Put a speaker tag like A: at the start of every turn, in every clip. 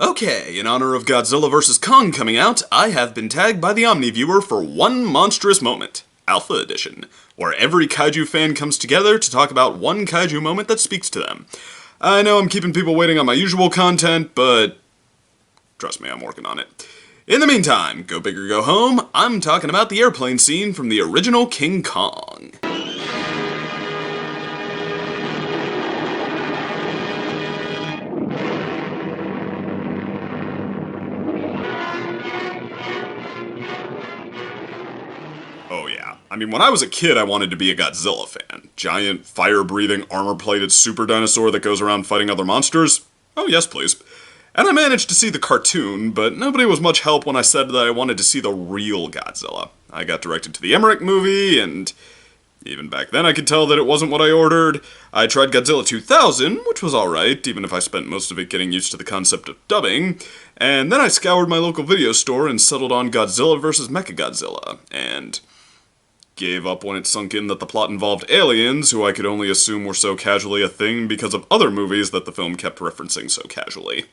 A: Okay, in honor of Godzilla vs. Kong coming out, I have been tagged by the OmniViewer for One Monstrous Moment, Alpha Edition, where every kaiju fan comes together to talk about one kaiju moment that speaks to them. I know I'm keeping people waiting on my usual content, but trust me, I'm working on it. In the meantime, go big or go home, I'm talking about the airplane scene from the original King Kong. Oh yeah. I mean, when I was a kid, I wanted to be a Godzilla fan. Giant, fire-breathing, armor-plated super dinosaur that goes around fighting other monsters? Oh yes, please. And I managed to see the cartoon, but nobody was much help when I said that I wanted to see the real Godzilla. I got directed to the Emmerich movie, and even back then I could tell that it wasn't what I ordered. I tried Godzilla 2000, which was alright, even if I spent most of it getting used to the concept of dubbing. And then I scoured my local video store and settled on Godzilla vs. Mechagodzilla, and gave up when it sunk in that the plot involved aliens, who I could only assume were so casually a thing because of other movies that the film kept referencing so casually.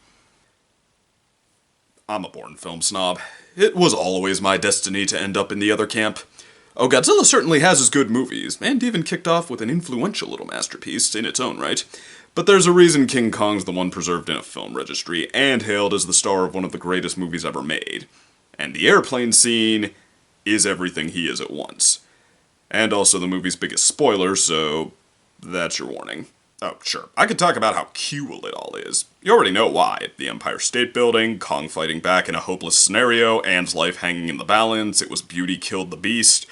A: I'm a born film snob. It was always my destiny to end up in the other camp. Oh, Godzilla certainly has his good movies, and even kicked off with an influential little masterpiece in its own right. But there's a reason King Kong's the one preserved in a film registry, and hailed as the star of one of the greatest movies ever made. And the airplane scene is everything he is at once. And also the movie's biggest spoiler, so that's your warning. Oh, sure, I could talk about how cool it all is. You already know why. The Empire State Building, Kong fighting back in a hopeless scenario, Anne's life hanging in the balance, it was beauty killed the beast.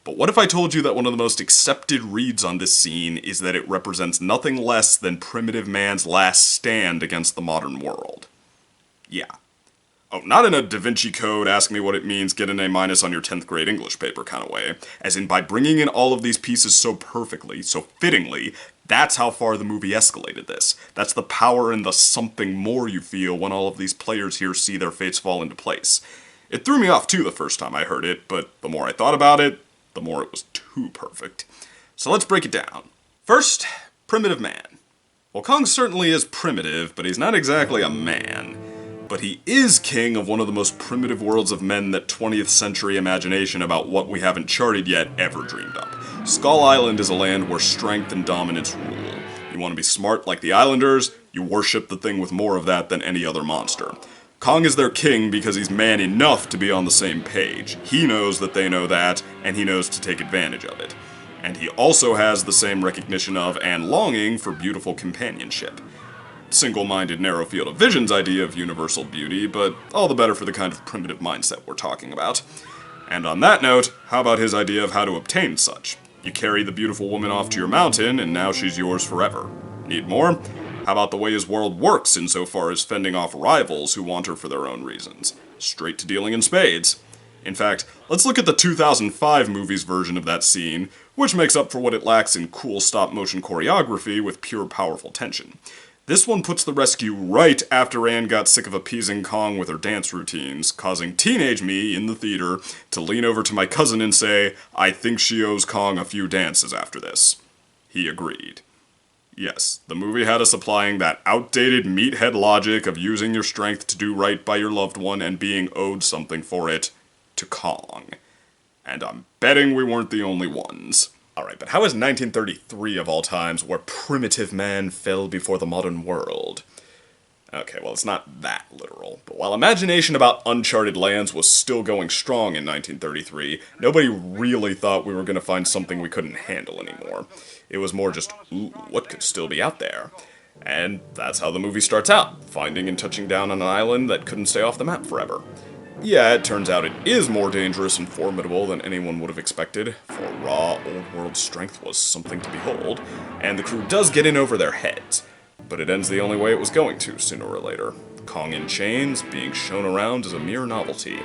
A: But what if I told you that one of the most accepted reads on this scene is that it represents nothing less than primitive man's last stand against the modern world? Yeah. Oh, not in a Da Vinci Code, ask me what it means, get an A- on your 10th grade English paper kind of way. As in, by bringing in all of these pieces so perfectly, so fittingly, that's how far the movie escalated this. That's the power and the something more you feel when all of these players here see their fates fall into place. It threw me off too the first time I heard it, but the more I thought about it, the more it was too perfect. So let's break it down. First, primitive man. Well, Kong certainly is primitive, but he's not exactly a man. But he is king of one of the most primitive worlds of men that 20th century imagination about what we haven't charted yet ever dreamed up. Skull Island is a land where strength and dominance rule. You want to be smart like the Islanders, you worship the thing with more of that than any other monster. Kong is their king because he's man enough to be on the same page. He knows that they know that, and he knows to take advantage of it. And he also has the same recognition of and longing for beautiful companionship. Single-minded, narrow field of vision's idea of universal beauty, but all the better for the kind of primitive mindset we're talking about. And on that note, how about his idea of how to obtain such? You carry the beautiful woman off to your mountain, and now she's yours forever. Need more? How about the way his world works insofar as fending off rivals who want her for their own reasons? Straight to dealing in spades. In fact, let's look at the 2005 movie's version of that scene, which makes up for what it lacks in cool stop-motion choreography with pure powerful tension. This one puts the rescue right after Anne got sick of appeasing Kong with her dance routines, causing teenage me in the theater to lean over to my cousin and say, I think she owes Kong a few dances after this. He agreed. Yes, the movie had us applying that outdated meathead logic of using your strength to do right by your loved one and being owed something for it to Kong. And I'm betting we weren't the only ones. Alright, but how is 1933 of all times where primitive man fell before the modern world? Okay, well, it's not that literal, but while imagination about uncharted lands was still going strong in 1933, nobody really thought we were going to find something we couldn't handle anymore. It was more just, ooh, what could still be out there? And that's how the movie starts out, finding and touching down on an island that couldn't stay off the map forever. Yeah, it turns out it is more dangerous and formidable than anyone would have expected, for raw, old-world strength was something to behold, and the crew does get in over their heads. But it ends the only way it was going to, sooner or later. Kong in chains, being shown around as a mere novelty.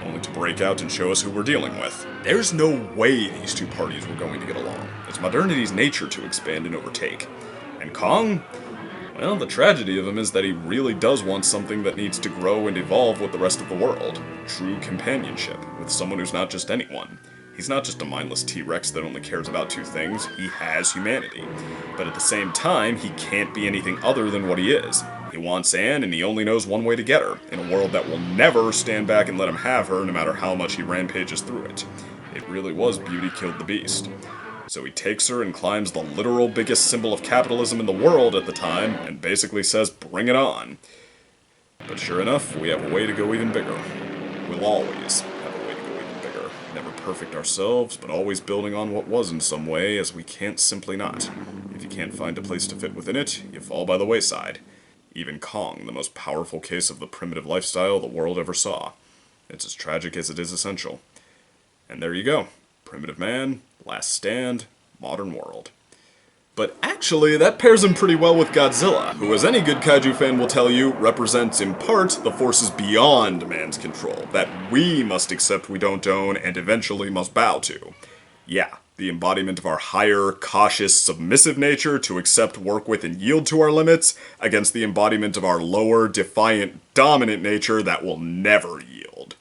A: Only to break out and show us who we're dealing with. There's no way these two parties were going to get along. It's modernity's nature to expand and overtake. And Kong? Well, the tragedy of him is that he really does want something that needs to grow and evolve with the rest of the world. True companionship, with someone who's not just anyone. He's not just a mindless T-Rex that only cares about two things, he has humanity. But at the same time, he can't be anything other than what he is. He wants Anne, and he only knows one way to get her, in a world that will never stand back and let him have her, no matter how much he rampages through it. It really was Beauty Killed the Beast. So he takes her and climbs the literal biggest symbol of capitalism in the world at the time, and basically says, bring it on. But sure enough, we have a way to go even bigger. We'll always have a way to go even bigger. Never perfect ourselves, but always building on what was in some way, as we can't simply not. If you can't find a place to fit within it, you fall by the wayside. Even Kong, the most powerful case of the primitive lifestyle the world ever saw. It's as tragic as it is essential. And there you go. Primitive man, last stand, modern world. But actually, that pairs him pretty well with Godzilla, who, as any good kaiju fan will tell you, represents in part the forces beyond man's control, that we must accept we don't own and eventually must bow to. Yeah, the embodiment of our higher, cautious, submissive nature to accept, work with, and yield to our limits, against the embodiment of our lower, defiant, dominant nature that will never yield.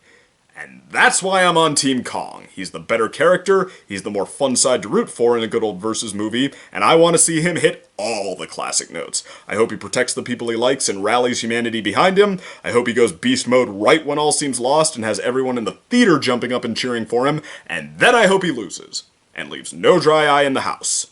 A: And that's why I'm on Team Kong. He's the better character, he's the more fun side to root for in a good old versus movie, and I want to see him hit all the classic notes. I hope he protects the people he likes and rallies humanity behind him. I hope he goes beast mode right when all seems lost and has everyone in the theater jumping up and cheering for him. And then I hope he loses and leaves no dry eye in the house.